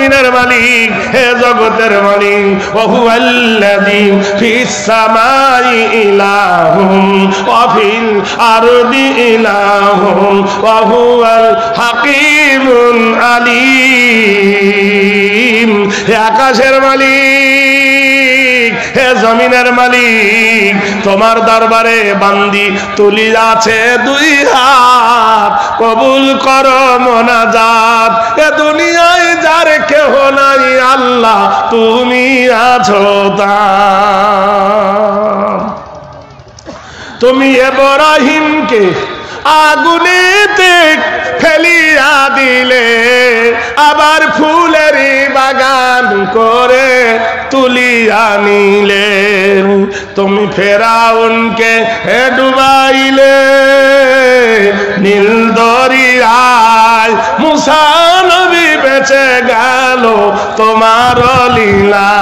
জমিনের মালিক, হে জগতের মালিক। ওয়া হুয়াল্লাযী ফিস সামাই ইলাহুম ওয়া ফিল আরদি ইলাহুম ওয়া হুয়াল হাকীমুল আলীম। হে আকাশের মালিক, হে জমিনের মালিক, তোমার দরবারে বান্দি তুলি আছে দুই হাত, কবুল করো মোনাজাত। এ দুনিয়ায় যার কেহ নাই আল্লাহ তুমি আছো তার। তুমি ইব্রাহিমকে আগুনেতে ফেলিয়া দিলে, আবার ফুলের বাগান করে তুলিয়া নিলে। তুমি ফেরাউনকে ডুবাইলে নীল দরিয়ায়, মুসা নবী বেঁচে গেল তোমার লীলা।